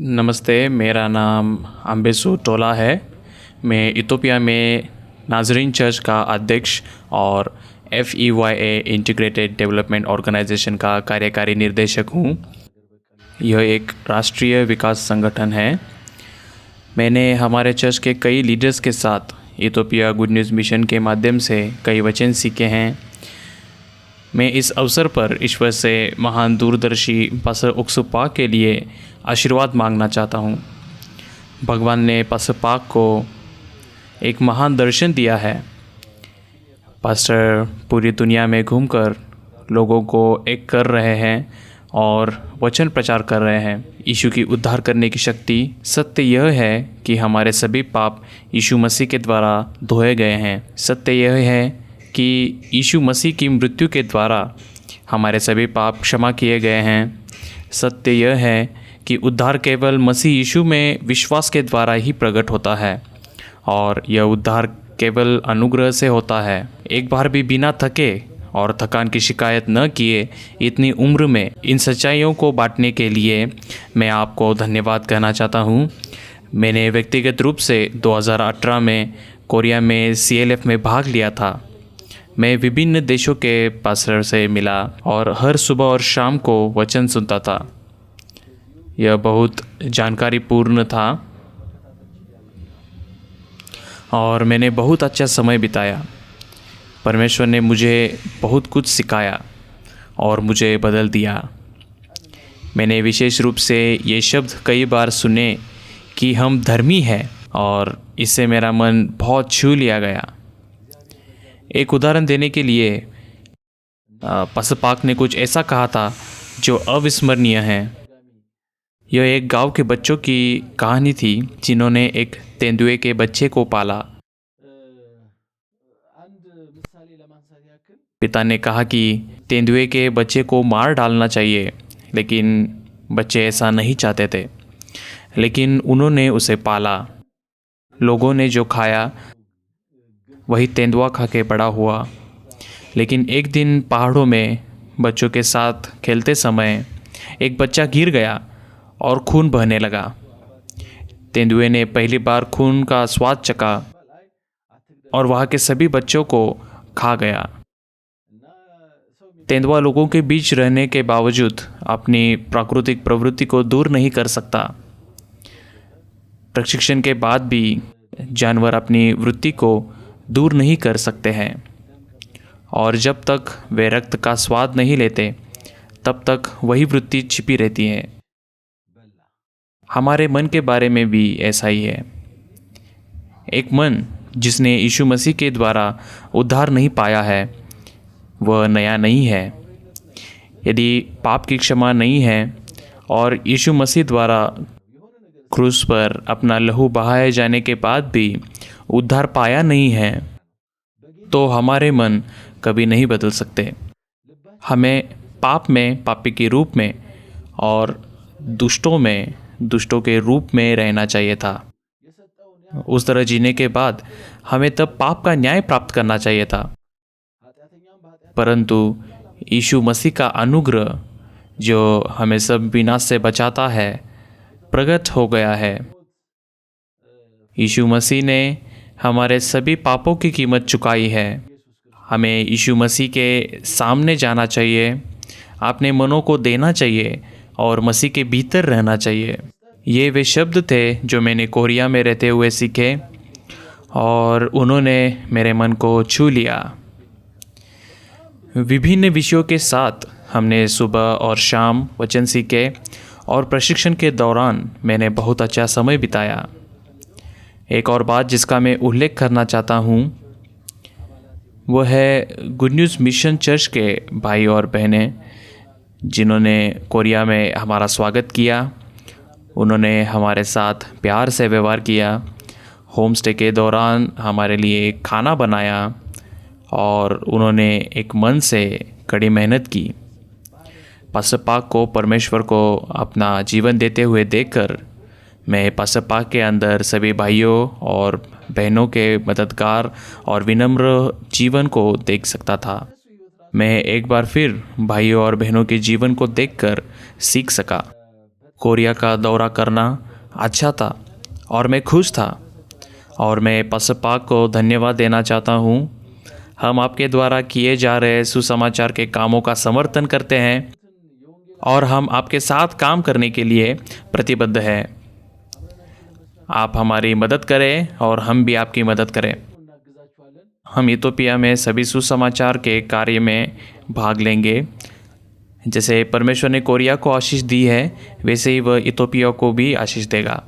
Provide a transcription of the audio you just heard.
नमस्ते, मेरा नाम अम्बेसु टोला है। मैं इथोपिया में नाज़रीन चर्च का अध्यक्ष और FEYA इंटीग्रेटेड डेवलपमेंट ऑर्गेनाइजेशन का कार्यकारी निर्देशक हूँ। यह एक राष्ट्रीय विकास संगठन है। मैंने हमारे चर्च के कई लीडर्स के साथ इथोपिया गुड न्यूज़ मिशन के माध्यम से कई वचन सीखे हैं। मैं इस अवसर पर ईश्वर से महान दूरदर्शी पास्टर ओक्सुपाक के लिए आशीर्वाद मांगना चाहता हूँ। भगवान ने पास्टर पाक को एक महान दर्शन दिया है। पास्टर पूरी दुनिया में घूमकर लोगों को एक कर रहे हैं और वचन प्रचार कर रहे हैं। यीशु की उद्धार करने की शक्ति। सत्य यह है कि हमारे सभी पाप यीशु मसीह के द्वारा धोए गए हैं। सत्य यह है कि यीशु मसीह की मृत्यु के द्वारा हमारे सभी पाप क्षमा किए गए हैं। सत्य यह है कि उद्धार केवल मसीह यीशु में विश्वास के द्वारा ही प्रकट होता है और यह उद्धार केवल अनुग्रह से होता है। एक बार भी बिना थके और थकान की शिकायत न किए इतनी उम्र में इन सच्चाइयों को बांटने के लिए मैं आपको धन्यवाद कहना चाहता हूँ। मैंने व्यक्तिगत रूप से 2018 में कोरिया में CLF में भाग लिया था। मैं विभिन्न देशों के पास्टर से मिला और हर सुबह और शाम को वचन सुनता था। यह बहुत जानकारीपूर्ण था और मैंने बहुत अच्छा समय बिताया। परमेश्वर ने मुझे बहुत कुछ सिखाया और मुझे बदल दिया। मैंने विशेष रूप से ये शब्द कई बार सुने कि हम धर्मी हैं और इससे मेरा मन बहुत छू लिया गया। एक उदाहरण देने के लिए पास्टर पाक ने कुछ ऐसा कहा था जो अविस्मरणीय है। यह एक गांव के बच्चों की कहानी थी जिन्होंने एक तेंदुए के बच्चे को पाला। पिता ने कहा कि तेंदुए के बच्चे को मार डालना चाहिए, लेकिन बच्चे ऐसा नहीं चाहते थे। लेकिन उन्होंने उसे पाला। लोगों ने जो खाया वही तेंदुआ खा के बड़ा हुआ। लेकिन एक दिन पहाड़ों में बच्चों के साथ खेलते समय एक बच्चा गिर गया और खून बहने लगा। तेंदुए ने पहली बार खून का स्वाद चखा और वहाँ के सभी बच्चों को खा गया। तेंदुआ लोगों के बीच रहने के बावजूद अपनी प्राकृतिक प्रवृत्ति को दूर नहीं कर सकता। प्रशिक्षण के बाद भी जानवर अपनी वृत्ति को दूर नहीं कर सकते हैं और जब तक वे रक्त का स्वाद नहीं लेते तब तक वही वृत्ति छिपी रहती है। हमारे मन के बारे में भी ऐसा ही है। एक मन जिसने यीशु मसीह के द्वारा उद्धार नहीं पाया है वह नया नहीं है। यदि पाप की क्षमा नहीं है और यीशु मसीह द्वारा क्रूस पर अपना लहू बहाए जाने के बाद भी उद्धार पाया नहीं है तो हमारे मन कभी नहीं बदल सकते। हमें पाप में पापी के रूप में और दुष्टों में दुष्टों के रूप में रहना चाहिए था। उस तरह जीने के बाद हमें तब पाप का न्याय प्राप्त करना चाहिए था। परंतु यीशु मसीह का अनुग्रह जो हमें सब विनाश से बचाता है प्रकट हो गया है। यीशु मसीह ने हमारे सभी पापों की कीमत चुकाई है। हमें यीशु मसीह के सामने जाना चाहिए, अपने मनों को देना चाहिए और मसीह के भीतर रहना चाहिए। ये वे शब्द थे जो मैंने कोरिया में रहते हुए सीखे और उन्होंने मेरे मन को छू लिया। विभिन्न विषयों के साथ हमने सुबह और शाम वचन सीखे और प्रशिक्षण के दौरान मैंने बहुत अच्छा समय बिताया। एक और बात जिसका मैं उल्लेख करना चाहता हूँ वह है गुड न्यूज़ मिशन चर्च के भाई और बहनें जिन्होंने कोरिया में हमारा स्वागत किया। उन्होंने हमारे साथ प्यार से व्यवहार किया। होम स्टे के दौरान हमारे लिए खाना बनाया और उन्होंने एक मन से कड़ी मेहनत की। पास्टर पाक को परमेश्वर को अपना जीवन देते हुए देखकर मैं पास्टर पाक के अंदर सभी भाइयों और बहनों के मददगार और विनम्र जीवन को देख सकता था। मैं एक बार फिर भाइयों और बहनों के जीवन को देखकर सीख सका। कोरिया का दौरा करना अच्छा था और मैं खुश था और मैं पसपाक को धन्यवाद देना चाहता हूँ। हम आपके द्वारा किए जा रहे सुसमाचार के कामों का समर्थन करते हैं और हम आपके साथ काम करने के लिए प्रतिबद्ध हैं। आप हमारी मदद करें और हम भी आपकी मदद करें। हम इथोपिया में सभी सुसमाचार के कार्य में भाग लेंगे। जैसे परमेश्वर ने कोरिया को आशीष दी है, वैसे ही वह इथोपिया को भी आशीष देगा।